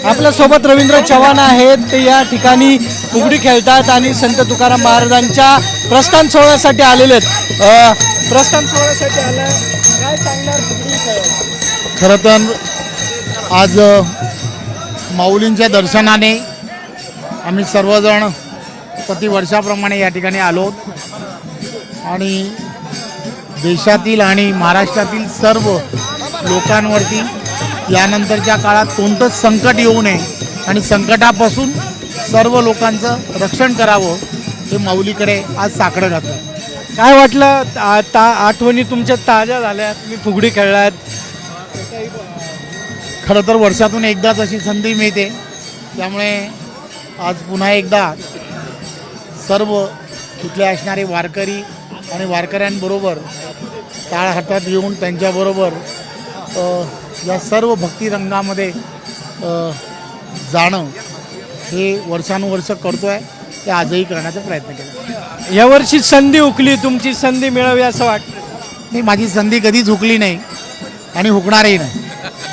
आपल्या सोबत रवींद्र चव्हाण आहेत, ते या ठिकाणी फुगडी खेळतात आणि संत तुकाराम महाराजांच्या प्रस्थान सोहळ्यासाठी आलेले आहेत. प्रस्थान सोहळ्यासाठी आलाय, काय सांगणार फुगडी खेळ? खरं तर आज माऊलींच्या दर्शनाने आम्ही सर्वजण प्रतिवर्षाप्रमाणे या ठिकाणी आलो आणि देशातील आणि महाराष्ट्रातील सर्व लोकांवरती यानंतरच्या काळात कोणतंच संकट येऊ नये आणि संकटापासून सर्व लोकांचं रक्षण करावं हे माऊलीकडे आज साकडं घातलं. काय वाटलं? आठवणी तुमच्या ताज्या झाल्या, तुम्ही फुगडी खेळलात. खरं तर वर्षातून एकदाच अशी संधी मिळते, त्यामुळे आज पुन्हा एकदा सर्व तिथले असणारे वारकरी आणि वारकऱ्यांबरोबर टाळ हातात घेऊन त्यांच्याबरोबर या सर्व भक्तिरंगामध्ये जाणं हे वर्षानुवर्ष करतो आहे, ते आजही करण्याचा प्रयत्न केला. यावर्षी संधी हुकली, तुमची संधी मिळावी असं वाटतं? नाही, माझी संधी कधीच हुकली नाही आणि हुकणारही नाही.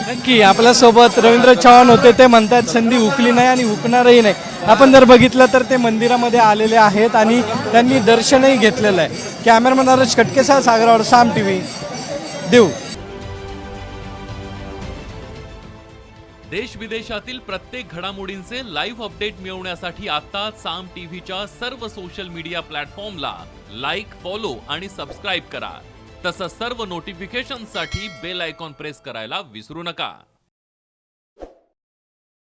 नक्की आपल्यासोबत रवींद्र चव्हाण होते, ते म्हणतात संधी हुकली नाही आणि हुकणारही नाही. आपण जर बघितलं तर ते मंदिरामध्ये आलेले आहेत आणि त्यांनी दर्शनही घेतलेलं आहे. कॅमेरामॅन नरेश खटकेसह सागरवाड, साम टीव्ही, देव. देश विदेशातील प्रत्येक घडामोडींचे लाईव्ह अपडेट मिळवण्यासाठी आता साम टीव्हीच्या सर्व सोशल मीडिया प्लॅटफॉर्मला लाईक, फॉलो आणि सबस्क्राईब करा. तसंच सर्व नोटिफिकेशनसाठी बेल आयकॉन प्रेस करायला विसरू नका.